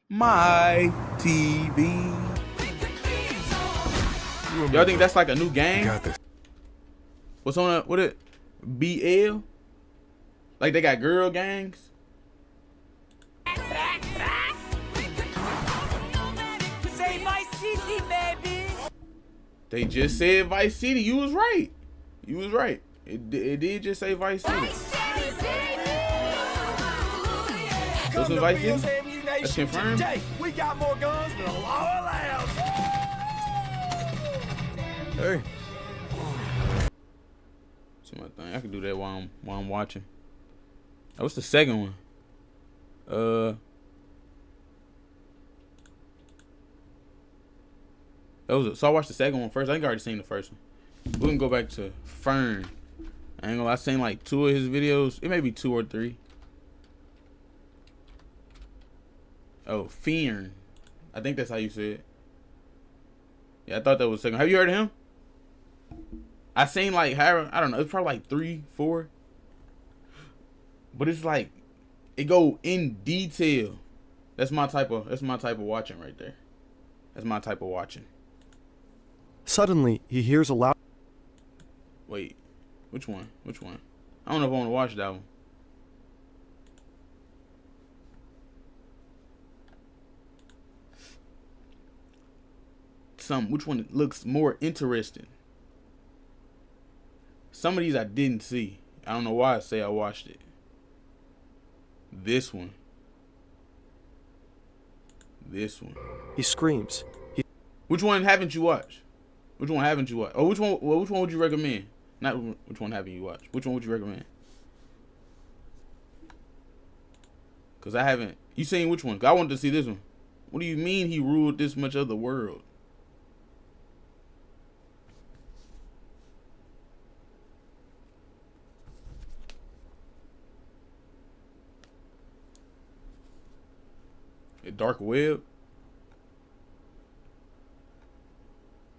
My TV. Y'all think that's like a new gang? Got this. What's on it? What it? BL? Like they got girl gangs? Say Vice City, baby. They just said Vice City. You was right. You was right. It did just say Vice City. Those are Vice City? That's confirmed? We got more guns than the law allows. Hey. See my thing. I can do that while I'm watching. Oh, what's the second one? So I watched the second one first. I think I already seen the first one. We can go back to Fern. I ain't gonna lie, I seen like 2 of his videos. It may be 2 or 3. Oh, Fern. I think that's how you say it. Yeah, I thought that was second. Have you heard of him? I seen like I don't know, it's probably like 3, 4. But it's like it go in detail. That's my type of watching right there. That's my type of watching. Suddenly, he hears a loud... Wait, which one? Which one? I don't know if I want to watch that one. Which one looks more interesting? Some of these I didn't see. I don't know why I say I watched it. This one. This one. He screams. Which one haven't you watched? Which one haven't you watched? Or which one would you recommend? Not which one haven't you watched. Which one would you recommend? Cause I haven't. You seen which one? 'Cause I wanted to see this one. What do you mean he ruled this much of the world? A dark web?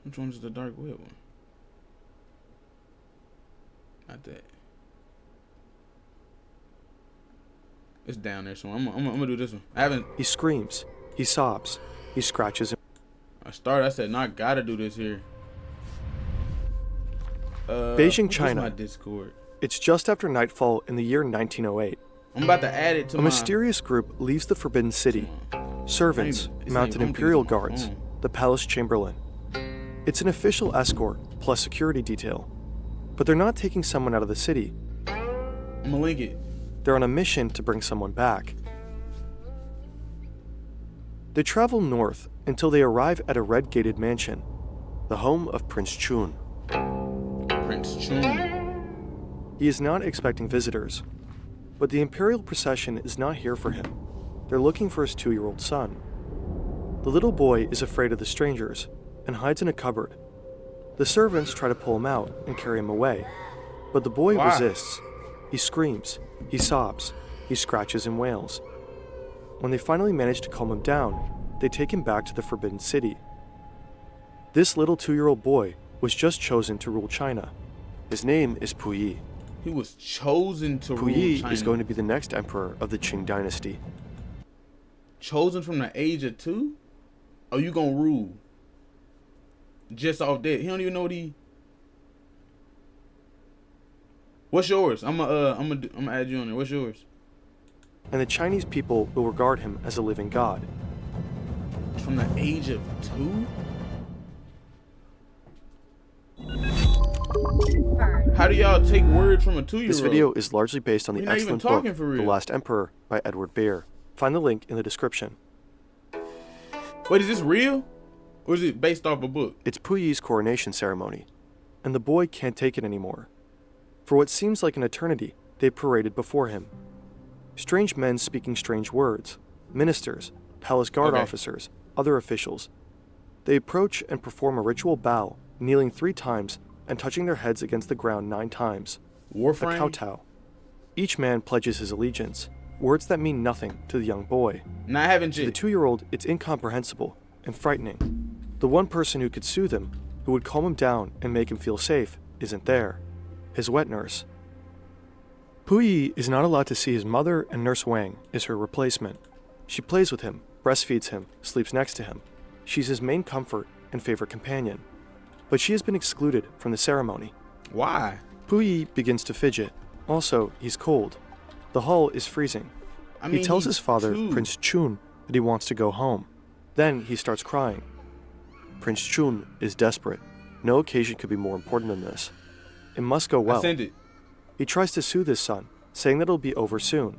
Which one's the dark web one? Not that. It's down there, so I'm gonna do this one. I haven't. He screams. He sobs. He scratches him. I said, no, I gotta do this here. Beijing, China. My Discord. It's just after nightfall in the year 1908. I'm about to add it to A mysterious group leaves the Forbidden City. Servants, mounted imperial guards, the palace chamberlain. It's an official escort plus security detail. But they're not taking someone out of the city. I'm gonna link it. They're on a mission to bring someone back. They travel north until they arrive at a red-gated mansion, the home of Prince Chun. Prince Chun. He is not expecting visitors, but the imperial procession is not here for him. They're looking for his 2-year-old son. The little boy is afraid of the strangers and hides in a cupboard. The servants try to pull him out and carry him away, but the boy resists. He screams, he sobs, he scratches and wails. When they finally manage to calm him down, they take him back to the Forbidden City. This little 2-year-old boy was just chosen to rule China. His name is Puyi. He was chosen to rule Puyi China. is going to be the next emperor of the Qing dynasty. Chosen from the age of 2? Oh, you gonna rule? Just off that. He don't even know what he... What's yours? I'm gonna add you on there. What's yours? And the Chinese people will regard him as a living god. From the age of 2? How do y'all take words from a 2-year-old? This video is largely based on the You're not even excellent book, talking for The real. Last Emperor by Edward Beer. Find the link in the description. Wait, is this real? Or is it based off a book? It's Puyi's coronation ceremony, and the boy can't take it anymore. For what seems like an eternity, they paraded before him. Strange men speaking strange words, ministers, palace guard officers, other officials. They approach and perform a ritual bow, kneeling 3 times and touching their heads against the ground 9 times. Warframe? A kowtow. Each man pledges his allegiance, words that mean nothing to the young boy. Nah, I haven't To the 2-year-old, it's incomprehensible and frightening. The one person who could soothe him, who would calm him down and make him feel safe, isn't there. His wet nurse. Puyi is not allowed to see his mother, and Nurse Wang is her replacement. She plays with him, breastfeeds him, sleeps next to him. She's his main comfort and favorite companion. But she has been excluded from the ceremony. Why? Puyi begins to fidget. Also, he's cold. The hall is freezing. He tells his father, Prince Chun, that he wants to go home. Then he starts crying. Prince Chun is desperate. No occasion could be more important than this. It must go well. I sent it. He tries to soothe his son, saying that it'll be over soon.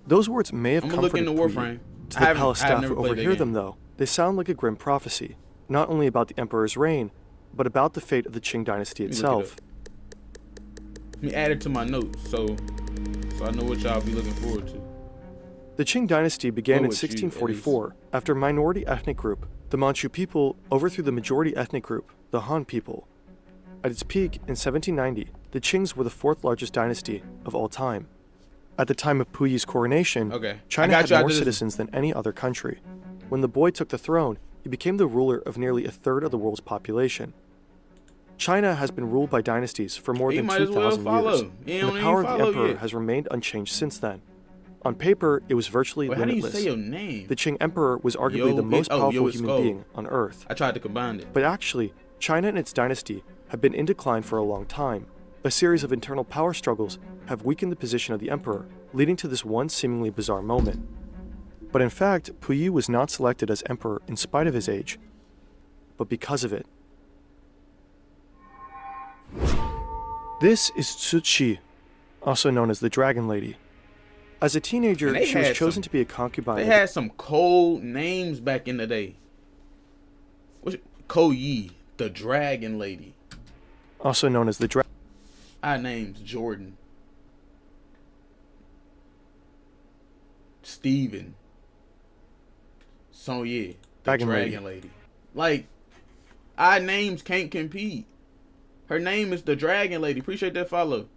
Those words may have comforted Puyi. To the palace staff who overhear them, though, they sound like a grim prophecy, not only about the emperor's reign, but about the fate of the Qing dynasty itself. Let me add it to my notes so I know what y'all be looking forward to. The Qing dynasty began in 1644 after a minority ethnic group, the Manchu people, overthrew the majority ethnic group, the Han people. At its peak in 1790, the Qings were the fourth largest dynasty of all time. At the time of Puyi's coronation, China had more citizens than any other country. When the boy took the throne, he became the ruler of nearly a third of the world's population. China has been ruled by dynasties for more than 2,000 years, and the power of the emperor has remained unchanged since then. On paper, it was virtually limitless. How do you say your name? The Qing emperor was arguably the most powerful human being on Earth. I tried to combine it. But actually, China and its dynasty have been in decline for a long time. A series of internal power struggles have weakened the position of the emperor, leading to this one seemingly bizarre moment. But in fact, Puyi was not selected as emperor in spite of his age, but because of it. This is Cixi, also known as the Dragon Lady. As a teenager, she was chosen to be a concubine. They had some cold names back in the day. Ko Yi, the Dragon Lady. Also known as the Dragon. Our name's Jordan. Steven. Sonya, the Dragon Lady. Like, our names can't compete. Her name is the Dragon Lady. Appreciate that follow.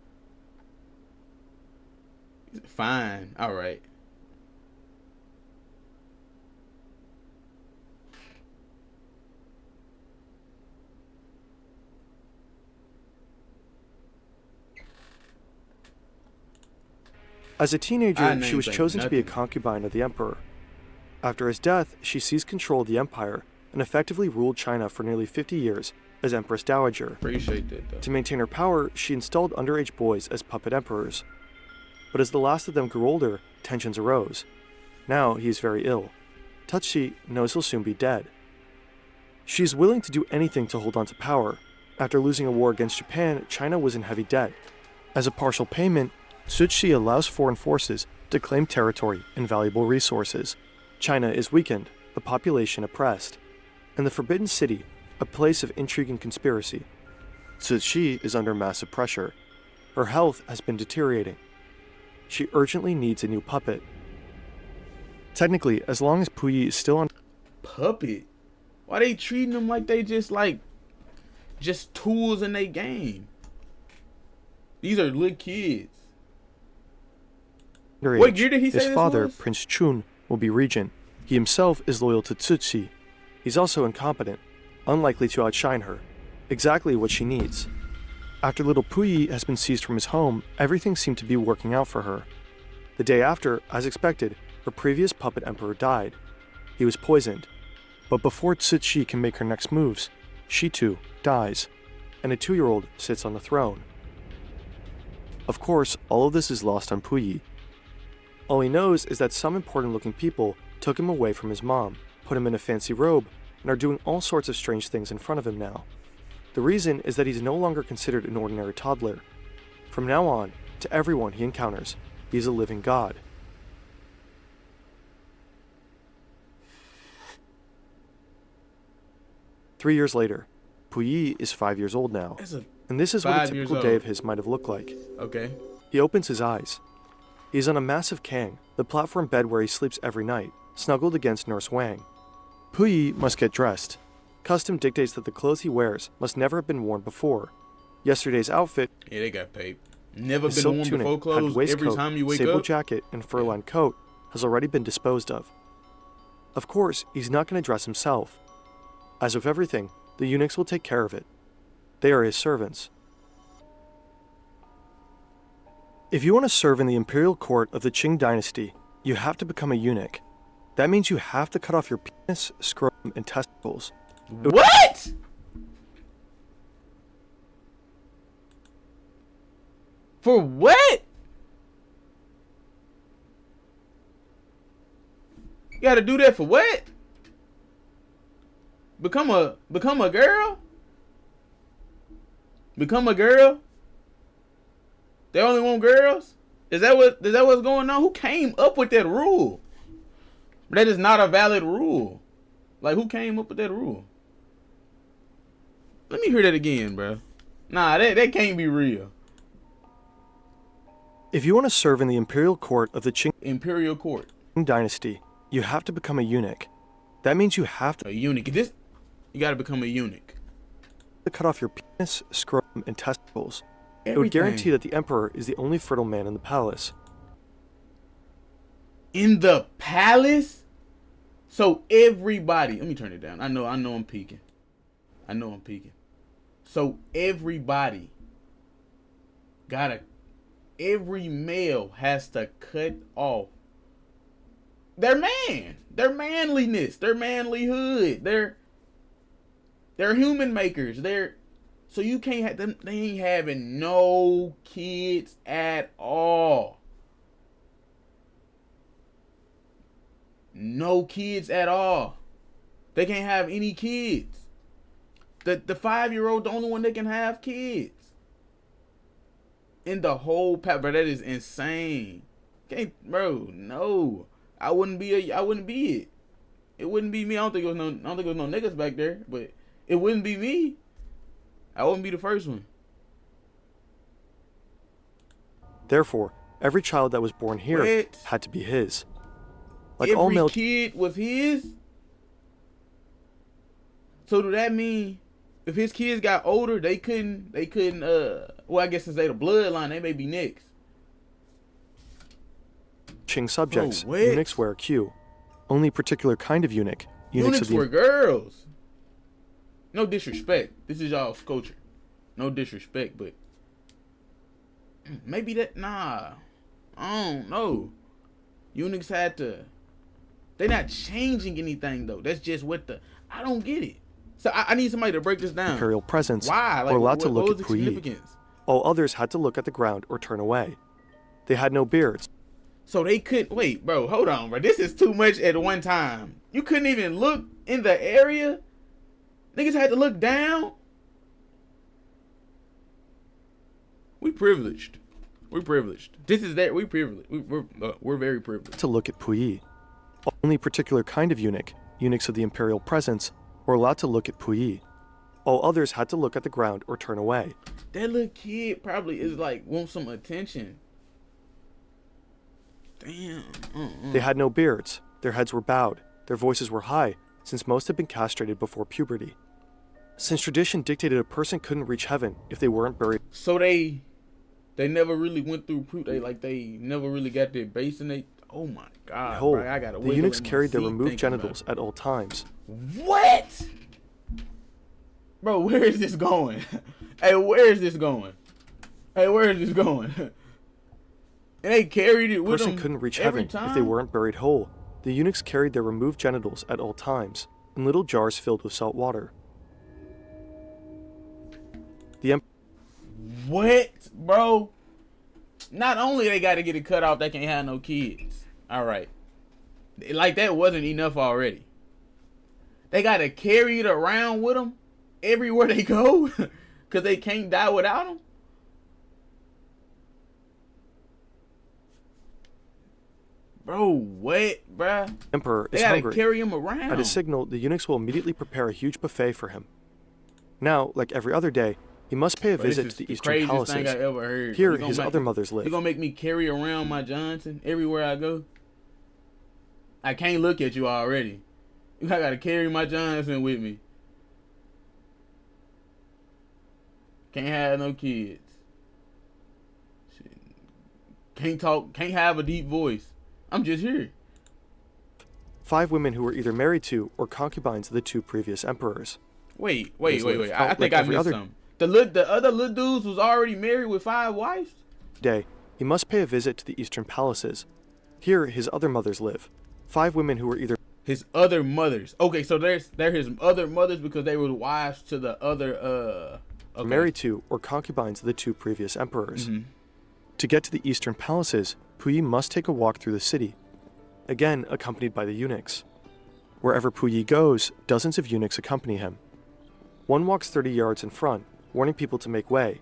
Fine. All right. As a teenager, she was chosen to be a concubine of the emperor. After his death, she seized control of the empire and effectively ruled China for nearly 50 years as Empress Dowager. Appreciate that, though. To maintain her power, she installed underage boys as puppet emperors. But as the last of them grew older, tensions arose. Now he is very ill. Cixi knows he'll soon be dead. She is willing to do anything to hold on to power. After losing a war against Japan, China was in heavy debt. As a partial payment, Cixi allows foreign forces to claim territory and valuable resources. China is weakened, the population oppressed. In the Forbidden City, a place of intrigue and conspiracy, Cixi is under massive pressure. Her health has been deteriorating. She urgently needs a new puppet. Technically, as long as Puyi is still on... Puppet? Why they treating them like they just tools in their game? These are little kids. What year did he say his father, Prince Chun, will be regent. He himself is loyal to Cixi. He's also incompetent, unlikely to outshine her. Exactly what she needs. After little Puyi has been seized from his home, everything seemed to be working out for her. The day after, as expected, her previous puppet emperor died. He was poisoned. But before Cixi can make her next moves, she too dies, and a 2-year-old sits on the throne. Of course, all of this is lost on Puyi. All he knows is that some important-looking people took him away from his mom, put him in a fancy robe, and are doing all sorts of strange things in front of him now. The reason is that he's no longer considered an ordinary toddler. From now on, to everyone he encounters, he's a living god. Three years later, Puyi is 5 years old now, and this is what a typical day of his might have looked like. Okay. He opens his eyes. He's on a massive kang, the platform bed where he sleeps every night, snuggled against Nurse Wang. Puyi must get dressed. Custom dictates that the clothes he wears must never have been worn before. Yesterday's outfit, yeah, they got paid. Never his been silk worn tunic, before clothes. padded waistcoat, Every time you wake sable up. jacket, and fur-lined coat has already been disposed of. Of course, he's not going to dress himself. As with everything, the eunuchs will take care of it. They are his servants. If you want to serve in the imperial court of the Qing dynasty, you have to become a eunuch. That means you have to cut off your penis, scrotum, and testicles. What? For what? You gotta do that for what? Become a girl? Become a girl? They only want girls? Is that what's going on? Who came up with that rule? That is not a valid rule. Like, who came up with that rule? Let me hear that again, bro. Nah, that can't be real. If you want to serve in the imperial court of the Qing Imperial court. dynasty, you have to become a eunuch. That means you have to A eunuch. You gotta become a eunuch. cut off your penis, scrotum, and testicles. It would Everything. guarantee that the emperor is the only fertile man in the palace. In the palace? So everybody, let me turn it down. I know I'm peeking. So every male has to cut off their manliness, their manlyhood, their human makers, so you can't have them. They ain't having no kids at all. No kids at all. They can't have any kids. The 5-year-old, the only one that can have kids. In the whole bro, that is insane. Bro, no. I wouldn't be it. It wouldn't be me. I don't think it was no niggas back there, but it wouldn't be me. I wouldn't be the first one. Therefore, every child that was born here What? had to be his. Like all Every male kid was his. So do that mean if his kids got older, they couldn't well, I guess since they the bloodline, they may be next. Qing subjects, Bro, what? eunuchs wear a queue. Only particular kind of eunuch, Eunuchs were girls. No disrespect. This is y'all's culture. No disrespect, but maybe that I don't know. Eunuchs had to. They're not changing anything though. That's just I don't get it. So I need somebody to break this down. imperial presence Why? Like, were allowed to what look was at the Puyi. significance? All others had to look at the ground or turn away. They had no beards. So they couldn't wait, bro. Hold on, bro. This is too much at one time. You couldn't even look in the area. Niggas had to look down. We privileged. We're privileged. This is that we privileged. We're very privileged. To look at Puyi. Only particular kind of eunuch, eunuchs of the imperial presence, were allowed to look at Puyi. All others had to look at the ground or turn away. That little kid probably is like want some attention. Damn. They had no beards. Their heads were bowed. Their voices were high, since most had been castrated before puberty. Since tradition dictated a person couldn't reach heaven if they weren't buried. So they never really went through they never really got their base and they. Oh my god, Behold, bro, I gotta the wiggle eunuchs in my carried their seat removed thinking about genitals at all times. it. What? Bro, where is this going? Hey, where is this going? And they carried it A with person them couldn't reach every heaven time? if they weren't buried whole. The eunuchs carried their removed genitals at all times, in little jars filled with salt water. The What, bro? Not only they got to get it cut off, they can't have no kids. All right, like that wasn't enough already. They got to carry it around with them everywhere they go, cause they can't die without them. Bro, what, bruh? emperor They is gotta hungry. carry him around. At a signal, the eunuchs will immediately prepare a huge buffet for him. Now, like every other day, he must pay a Bro, this visit is to the the eastern craziest palaces. thing I ever heard. Here, You gonna his make- other mothers You live. gonna make me carry around my Johnson everywhere I go? I can't look at you already. I gotta carry my Johnson with me. Can't have no kids. Shit. Can't talk. Can't have a deep voice. I'm just here. 5 women who were either married to or concubines of the 2 previous emperors. Wait. There's I like think I every missed other- something. The other little dudes was already married with 5 wives. Day, he must pay a visit to the eastern palaces. Here, his other mothers live. 5 women who were either His other mothers. Okay, so they're his other mothers because they were wives to the other okay. married to or concubines of the 2 previous emperors. Mhm. To get to the eastern palaces, Puyi must take a walk through the city, again accompanied by the eunuchs. Wherever Puyi goes, dozens of eunuchs accompany him. One walks 30 yards in front, warning people to make way.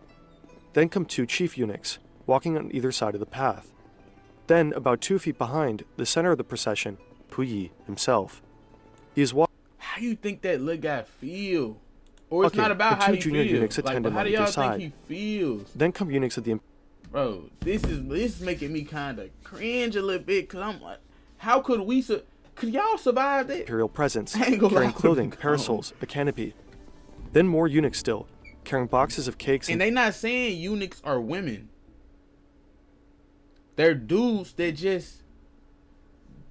Then come 2 chief eunuchs, walking on either side of the path. Then, about 2 feet behind, the center of the procession, Puyi himself. He is walking. How you think that little guy feel? Or it's Okay, not about the how two he junior feels. eunuchs Like, attend but him how on do either y'all side. think he feels? Then come eunuchs of the Bro, this is making me kind of cringe a little bit because I'm like, how could we could y'all survive that? imperial presence, I ain't gonna carrying lie. clothing, parasols, a canopy. Then more eunuchs still, carrying boxes of cakes And they not saying eunuchs are women. They're dudes that just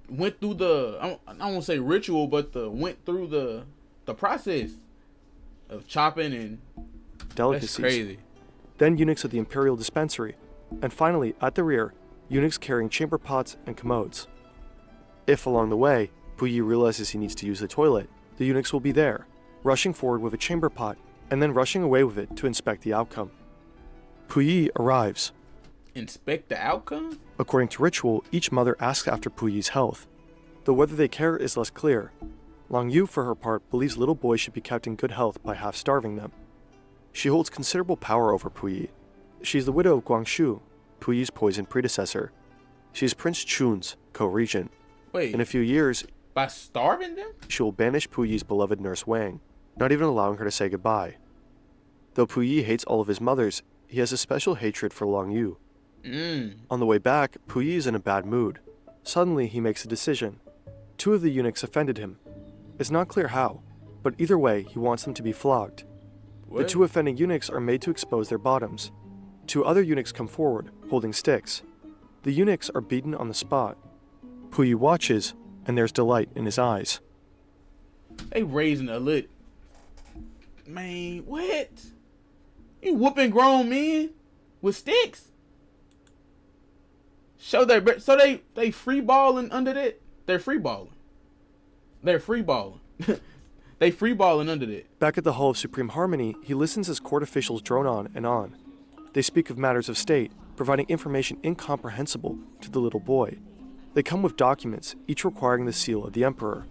went through I don't want to say ritual, but went through the process of chopping and that's delicacies. crazy. Then eunuchs of the imperial dispensary, and finally, at the rear, eunuchs carrying chamber pots and commodes. If along the way, Puyi realizes he needs to use the toilet, the eunuchs will be there, rushing forward with a chamber pot, and then rushing away with it to inspect the outcome. Puyi arrives. Inspect the outcome? According to ritual, each mother asks after Puyi's health, though whether they care is less clear. Long Yu, for her part, believes little boys should be kept in good health by half-starving them. She holds considerable power over Puyi. She is the widow of Guangshu, Puyi's poisoned predecessor. She is Prince Chun's co-regent. Wait, In a few years, by starving them? she will banish Puyi's beloved nurse Wang, not even allowing her to say goodbye. Though Puyi hates all of his mothers, he has a special hatred for Long Yu. On the way back, Puyi is in a bad mood. Suddenly, he makes a decision. 2 of the eunuchs offended him. It's not clear how, but either way, he wants them to be flogged. The What? 2 offending eunuchs are made to expose their bottoms. 2 other eunuchs come forward, holding sticks. The eunuchs are beaten on the spot. Puyi watches, and there's delight in his eyes. They raising a lit. Man, what? You whooping grown men with sticks? So they free balling under that? They're free balling. They're free balling. They free balling under that. Back at the Hall of Supreme Harmony, he listens as court officials drone on and on. They speak of matters of state, providing information incomprehensible to the little boy. They come with documents, each requiring the seal of the emperor.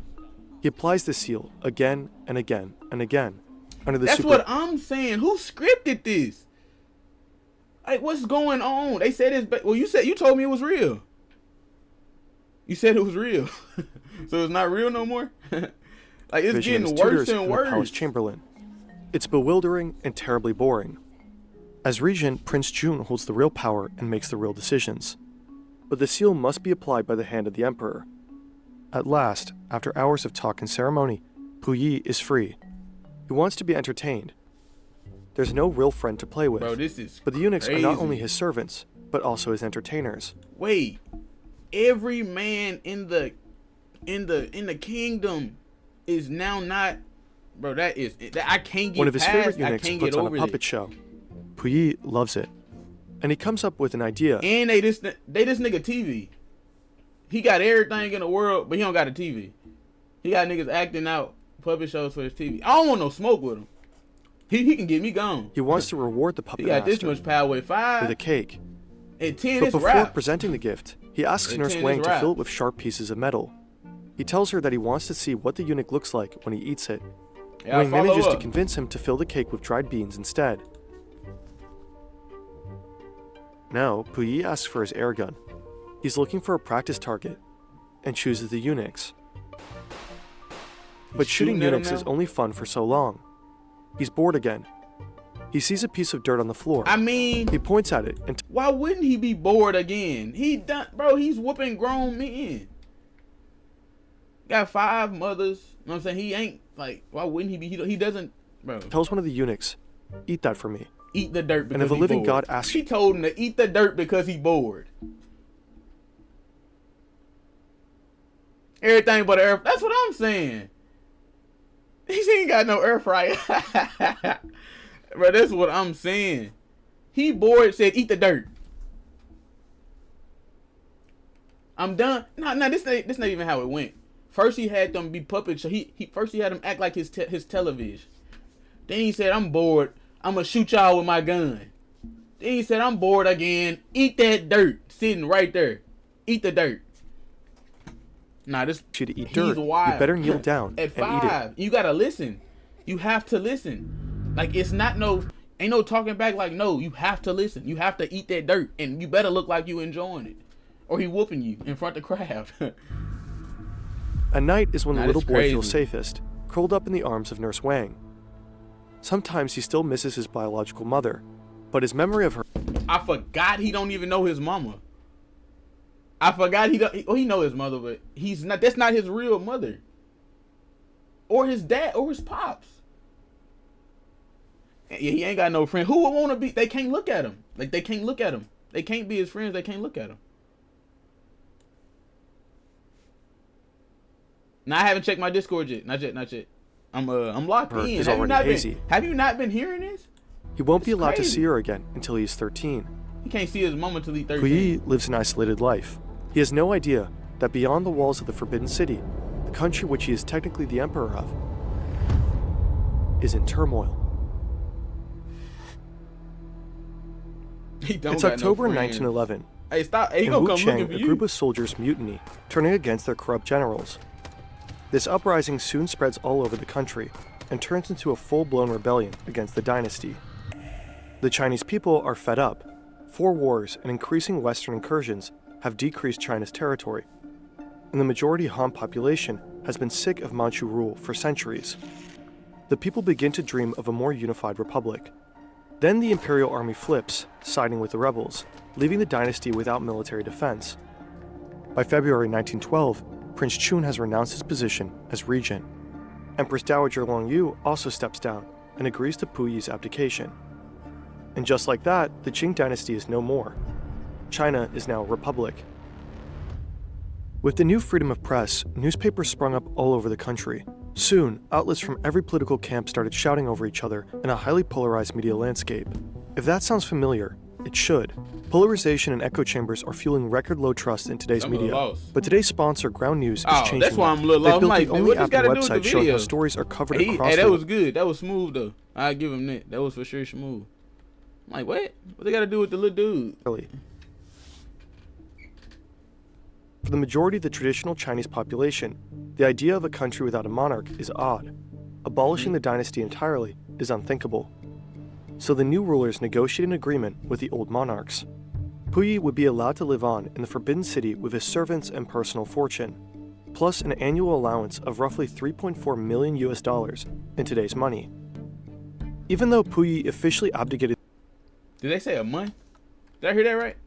He applies the seal again and again and again. Under the That's what I'm saying. Who scripted this? Like, what's going on? They said it's well. You told me it was real. You said it was real, so it's not real no more. Like, it's vision of his getting worse tutors and and the palace worse. chamberlain. It's bewildering and terribly boring. As regent, Prince Jun holds the real power and makes the real decisions. But the seal must be applied by the hand of the emperor. At last, after hours of talk and ceremony, Puyi is free. He wants to be entertained. There's no real friend to play with. Bro, this is But the eunuchs are not crazy. only his servants, but also his entertainers. Wait, every man in the kingdom is now not. Bro, I can't get One of his past. favorite I eunuchs can't puts get on a over puppet this. show. Puyi loves it. And he comes up with an idea. And they this nigga TV. He got everything in the world, but he don't got a TV. He got niggas acting out puppet shows for his TV. I don't want no smoke with him. He can get me gone. He wants to reward the puppet He got this master much power with 5. with a cake. At 10, But it's before rap. presenting the gift, he asks At Nurse 10 Wang is to fill rap. it with sharp pieces of metal. He tells her that he wants to see what the eunuch looks like when he eats it. Yeah, Wang follow manages to up. convince him to fill the cake with dried beans instead. Now, Puyi asks for his air gun. He's looking for a practice target and chooses the eunuchs. But shooting shooting at 'em eunuchs is now? only fun for so long. He's bored again. He sees a piece of dirt on the floor. I mean, He points at it and why wouldn't he be bored again? He's whooping grown men. Got 5 mothers. You know what I'm saying? He ain't like, why wouldn't he be? He doesn't, bro. tells one of the eunuchs, "Eat that for me." Eat the dirt because if a he living bored. God asks- He told him to eat the dirt because he bored. Everything but air. That's what I'm saying. He ain't got no air fryer. Bro, that's what I'm saying. He bored, said eat the dirt. I'm done. No, this not even how it went. First he had them be puppets. So he first he had them act like his television. Then he said, I'm bored. I'm gonna shoot y'all with my gun. Then he said, I'm bored again. Eat that dirt sitting right there. Eat the dirt. Nah, this You to eat he's dirt. wild. You better kneel down At and eat it. 5, you gotta listen. You have to listen. Like it's not ain't no talking back. Like no, you have to listen. You have to eat that dirt, and you better look like you enjoying it, or he whooping you in front of the crowd. At night is when the Nah, little that's boy crazy. feels safest, curled up in the arms of Nurse Wang. Sometimes he still misses his biological mother, but his memory of her I forgot he don't even know his mama. I forgot he know his mother, but he's not. That's not his real mother, or his dad, or his pops. Yeah, he ain't got no friend. Who would want to be? They can't look at him. Like they can't look at him. They can't be his friends. They can't look at him. Now I haven't checked my Discord yet. Not yet. I'm locked Her in. is Have you already not hazy. have you not been hearing this? he won't be It's allowed to crazy. see her again until he is 13. He can't see his mama till he's 13. Puyi lives an isolated life. He has no idea that beyond the walls of the Forbidden City, the country which he is technically the emperor of, is in turmoil. He don't It's got October no friends. 1911. Hey, stop. Hey, he In gonna come Wuchang, looking for a you. group of soldiers mutiny, turning against their corrupt generals. This uprising soon spreads all over the country and turns into a full-blown rebellion against the dynasty. The Chinese people are fed up. 4 wars and increasing Western incursions have decreased China's territory, and the majority Han population has been sick of Manchu rule for centuries. The people begin to dream of a more unified republic. Then the imperial army flips, siding with the rebels, leaving the dynasty without military defense. By February 1912, Prince Chun has renounced his position as regent. Empress Dowager Longyu also steps down and agrees to Puyi's abdication. And just like that, the Qing dynasty is no more. China is now a republic. With the new freedom of press, newspapers sprung up all over the country. Soon, outlets from every political camp started shouting over each other in a highly polarized media landscape. If that sounds familiar, it should. Polarization and echo chambers are fueling record low trust in today's I'm a little media. lost. But today's sponsor, Ground News, is Oh, changing that's why that. I'm a little They've lost. built I'm the like, man, only what this Apple gotta do with the website showing video? how stories are covered Hey, across the that world. was good. That was smooth though. I give him that. That was for sure smooth. I'm like, what? What they got to do with the little dude? Early. For the majority of the traditional Chinese population, the idea of a country without a monarch is odd. Abolishing the dynasty entirely is unthinkable. So the new rulers negotiate an agreement with the old monarchs. Puyi would be allowed to live on in the Forbidden City with his servants and personal fortune, plus an annual allowance of roughly $3.4 million in today's money. Even though Puyi officially abdicated Did they say a month? Did I hear that right?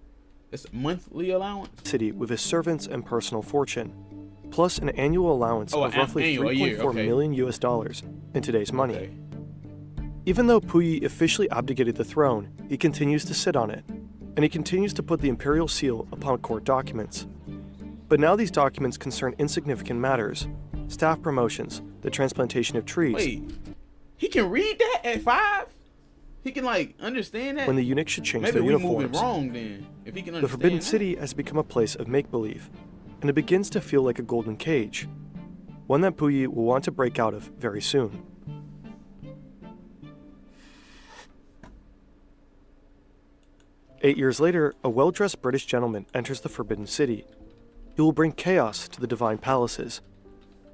It's a monthly allowance. the city with his servants and personal fortune, plus an annual allowance Oh, of an roughly annual, a year, $3.4 okay. million in today's money. Okay. Even though Puyi officially abdicated the throne, he continues to sit on it, and he continues to put the imperial seal upon court documents. But now these documents concern insignificant matters: staff promotions, the transplantation of trees. Wait, he can read that at 5? He can like understand that? When the eunuchs should change Maybe their we moving uniforms. wrong then. If he can understand The Forbidden that. City has become a place of make-believe, and it begins to feel like a golden cage, one that Puyi will want to break out of very soon. Eight years later, a well-dressed British gentleman enters the Forbidden City. He will bring chaos to the divine palaces.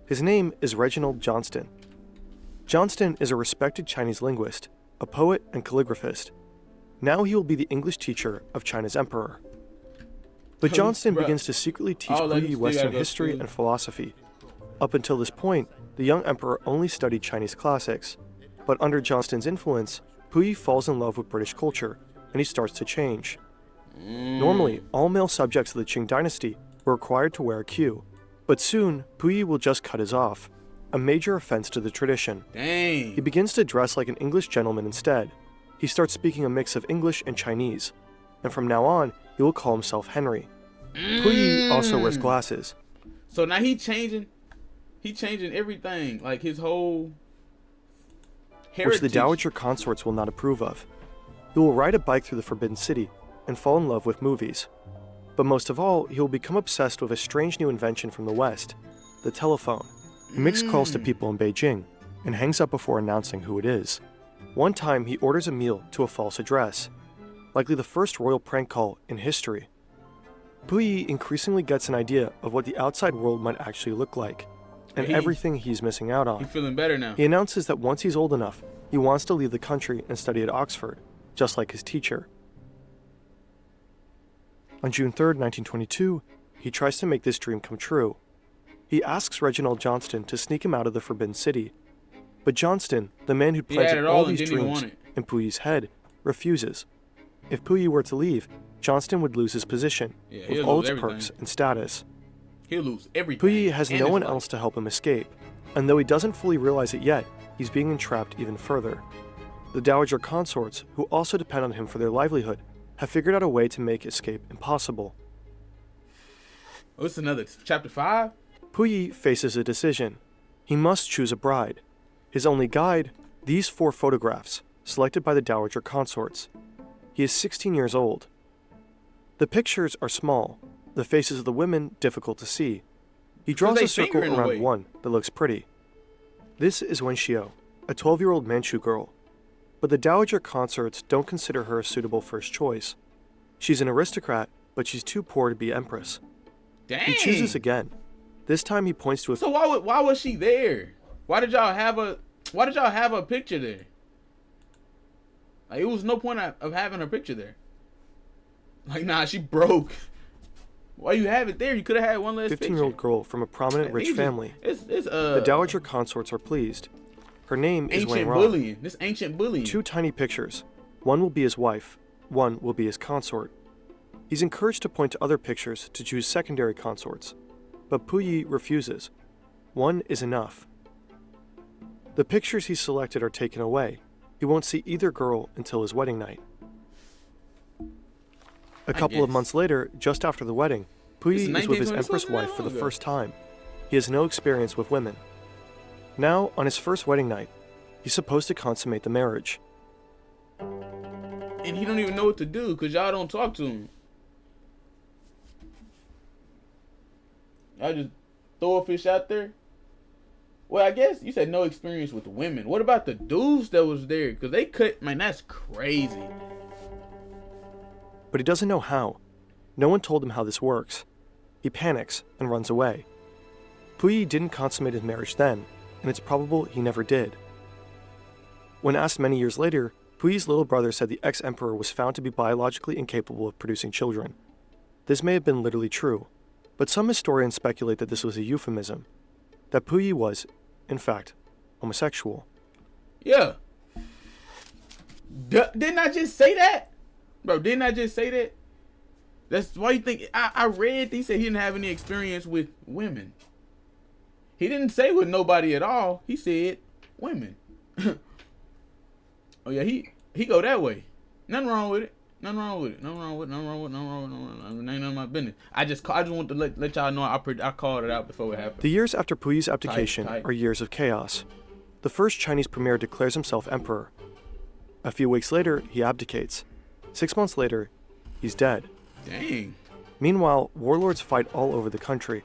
His name is Reginald Johnston. Johnston is a respected Chinese linguist, a poet and calligraphist. Now he will be the English teacher of China's emperor. But Johnston Bruh. begins to secretly teach All that Puyi still Western gotta go history school. and philosophy. Up until this point, the young emperor only studied Chinese classics. But under Johnston's influence, Puyi falls in love with British culture, and he starts to change. Normally, all male subjects of the Qing dynasty were required to wear a queue. But soon, Puyi will just cut his off, a major offense to the tradition. Dang. He begins to dress like an English gentleman instead. He starts speaking a mix of English and Chinese, and from now on, he will call himself Henry. Puyi also wears glasses. So now he changing everything, like his whole heritage. Which the dowager consorts will not approve of. He will ride a bike through the Forbidden City and fall in love with movies. But most of all, he will become obsessed with a strange new invention from the West, the telephone. He makes calls to people in Beijing and hangs up before announcing who it is. One time, he orders a meal to a false address, likely the first royal prank call in history. Puyi increasingly gets an idea of what the outside world might actually look like, and everything he's missing out on. He's feeling better now. He announces that once he's old enough, he wants to leave the country and study at Oxford, just like his teacher. On June 3, 1922, he tries to make this dream come true. He asks Reginald Johnston to sneak him out of the Forbidden City. But Johnston, the man who planted all these dreams in Puyi's head, refuses. If Puyi were to leave, Johnston would lose his position, with all its perks and status. He'll lose everything. Puyi has no one else to help him escape, and though he doesn't fully realize it yet, he's being entrapped even further. The dowager consorts, who also depend on him for their livelihood, have figured out a way to make escape impossible. Oh, it's another chapter 5? Puyi faces a decision. He must choose a bride. His only guide, these 4 photographs, selected by the dowager consorts. He is 16 years old. The pictures are small, the faces of the women difficult to see. He draws a circle around one that looks pretty. This is Wen Xiao, a 12-year-old Manchu girl. But the dowager consorts don't consider her a suitable first choice. She's an aristocrat, but she's too poor to be empress. Dang. He chooses again. This time he points to a... So why was she there? Why did y'all have a picture there? Like, it was no point of having her picture there. Like, nah, she broke. Why you have it there? You could have had one less 15-year-old girl from a prominent rich family. The dowager consorts are pleased. Her name is Wang Rong. This ancient bullying. 2 tiny pictures. One will be his wife. One will be his consort. He's encouraged to point to other pictures to choose secondary consorts. But Puyi refuses. One is enough. The pictures he selected are taken away. He won't see either girl until his wedding night. A couple of months later, just after the wedding, Puyi is with his empress wife for the first time. He has no experience with women. Now, on his first wedding night, he's supposed to consummate the marriage. And he don't even know what to do because y'all don't talk to him. Y'all just throw a fish out there. Well, I guess you said no experience with women. What about the dudes that was there? Because they could, man, that's crazy. But he doesn't know how. No one told him how this works. He panics and runs away. Puyi didn't consummate his marriage then, and it's probable he never did. When asked many years later, Puyi's little brother said the ex-emperor was found to be biologically incapable of producing children. This may have been literally true, but some historians speculate that this was a euphemism, that Puyi was, in fact, homosexual. Yeah. Didn't I just say that? Bro, didn't I just say that? That's why you think... I read he said he didn't have any experience with women. He didn't say with nobody at all. He said women. Oh, yeah, he go that way. Nothing wrong with it. Nothing wrong with it. Nothing wrong with it. Nothing wrong with it. Nothing wrong with it. Ain't none of my business. I just want to let y'all know I called it out before it happened. The years after Puyi's abdication are years of chaos. The first Chinese premier declares himself emperor. A few weeks later, he abdicates. 6 months later, he's dead. Dang. Meanwhile, warlords fight all over the country,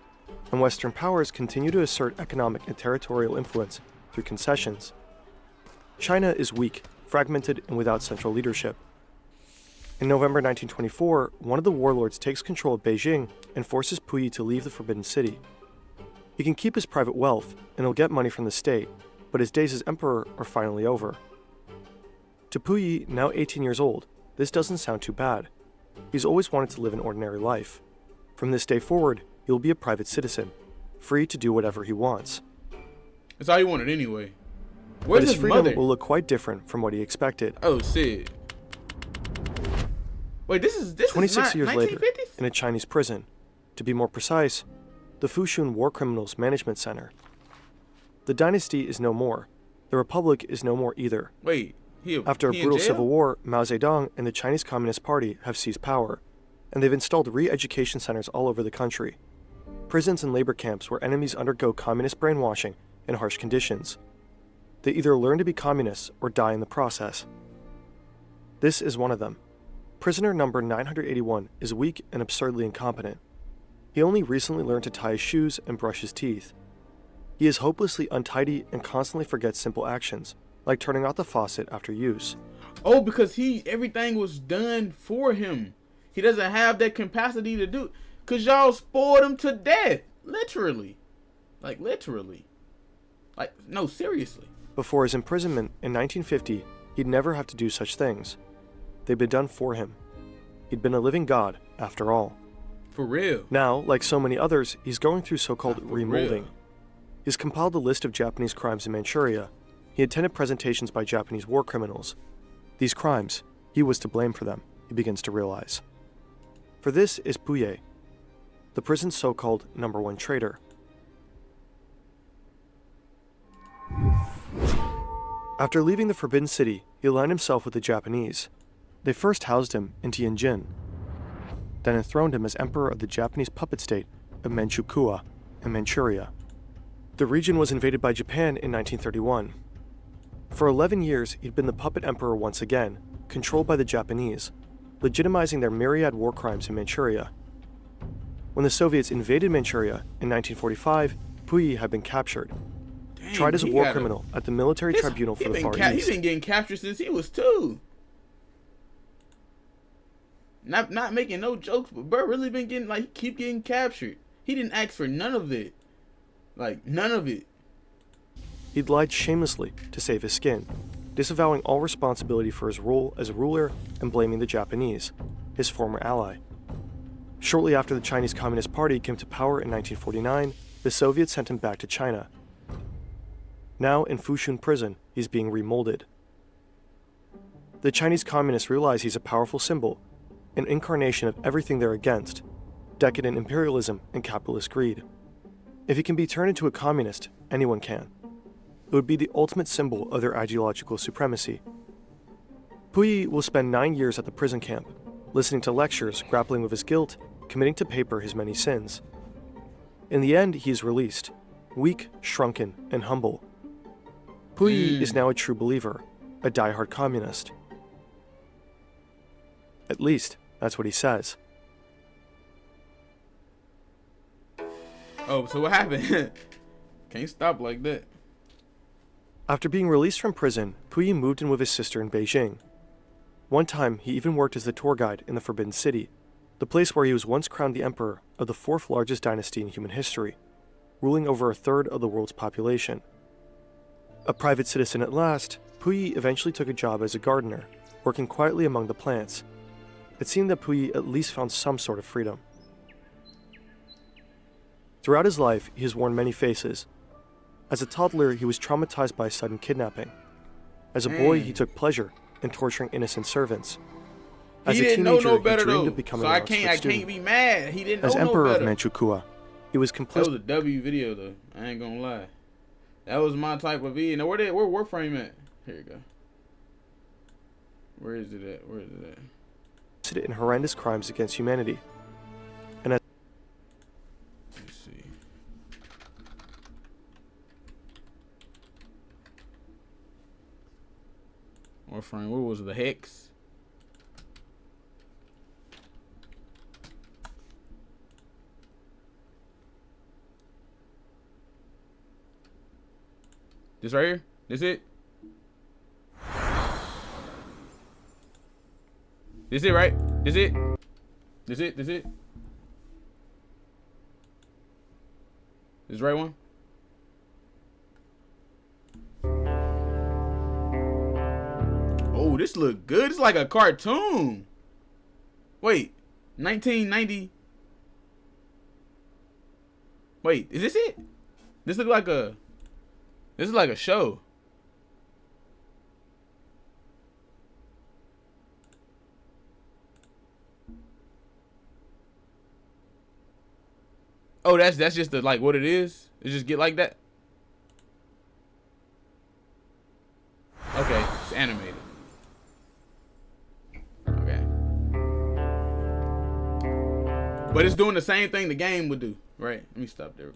and Western powers continue to assert economic and territorial influence through concessions. China is weak, fragmented, and without central leadership. In November 1924, one of the warlords takes control of Beijing and forces Puyi to leave the Forbidden City. He can keep his private wealth, and he'll get money from the state, but his days as emperor are finally over. To Puyi, now 18 years old, this doesn't sound too bad. He's always wanted to live an ordinary life. From this day forward, he'll be a private citizen, free to do whatever he wants. That's all he wanted anyway. But his freedom will look quite different from what he expected. Oh, shit. Wait, this is 26 years 1950s? later, in a Chinese prison. To be more precise, the Fushun War Criminals Management Center. The dynasty is no more. The republic is no more either. Wait, after a brutal civil war, Mao Zedong and the Chinese Communist Party have seized power, and they've installed re-education centers all over the country. Prisons and labor camps where enemies undergo communist brainwashing in harsh conditions. They either learn to be communists or die in the process. This is one of them. Prisoner number 981 is weak and absurdly incompetent. He only recently learned to tie his shoes and brush his teeth. He is hopelessly untidy and constantly forgets simple actions, like turning off the faucet after use. Oh, because everything was done for him. He doesn't have that capacity to do, cause y'all spoiled him to death, literally. Like literally. Like no, seriously. Before his imprisonment in 1950, he'd never have to do such things. They'd been done for him. He'd been a living god, after all. For real. Now, like so many others, he's going through so-called For remolding. real. He's compiled a list of Japanese crimes in Manchuria. He attended presentations by Japanese war criminals. These crimes, he was to blame for them, he begins to realize. For this is Puyi, the prison's so-called number one traitor. After leaving the Forbidden City, he aligned himself with the Japanese. They first housed him in Tianjin, then enthroned him as emperor of the Japanese puppet state of Manchukuo in Manchuria. The region was invaded by Japan in 1931. For 11 years, he'd been the puppet emperor once again, controlled by the Japanese, legitimizing their myriad war crimes in Manchuria. When the Soviets invaded Manchuria in 1945, Puyi had been captured, tried as a war criminal at the military tribunal for the Far East. He's been getting captured since he was 2. Not making no jokes, but bro really been getting, like, keep getting captured. He didn't ask for none of it. Like, none of it. He'd lied shamelessly to save his skin, disavowing all responsibility for his role as a ruler and blaming the Japanese, his former ally. Shortly after the Chinese Communist Party came to power in 1949, the Soviets sent him back to China. Now in Fushun prison, he's being remolded. The Chinese communists realize he's a powerful symbol, an incarnation of everything they're against, decadent imperialism and capitalist greed. If he can be turned into a communist, anyone can. It would be the ultimate symbol of their ideological supremacy. Puyi will spend 9 years at the prison camp, listening to lectures, grappling with his guilt, committing to paper his many sins. In the end, he is released, weak, shrunken, and humble. Puyi is now a true believer, a die-hard communist. At least, that's what he says. Oh, so what happened? Can't stop like that. After being released from prison, Puyi moved in with his sister in Beijing. One time, he even worked as the tour guide in the Forbidden City, the place where he was once crowned the emperor of the 4th largest dynasty in human history, ruling over 1/3 of the world's population. A private citizen at last, Puyi eventually took a job as a gardener, working quietly among the plants. It seemed that Puyi at least found some sort of freedom. Throughout his life, he has worn many faces. As a toddler, he was traumatized by a sudden kidnapping. As a boy, he took pleasure in torturing innocent servants. As He a didn't know teenager, no he better dreamed though. of becoming So an I Oxford can't student. be mad. He didn't know As no emperor better. of Manchukuo, he was That complicit. was a W video though. I ain't gonna lie. That was my type of video. Now where Warframe at? Here you go. Where is it at? Where is it at? in horrendous crimes against humanity. And as Let's see. Warframe. What was it? The Hex? This right here? This it? This it, right? This it? This it? This it? This right one? Oh, this look good. It's like a cartoon. Wait, 1990. Wait, is this it? This look like a. This is like a show. Oh, that's just the, like what it is. It just get like that. Okay, it's animated. Okay. But it's doing the same thing the game would do, right? Let me stop there.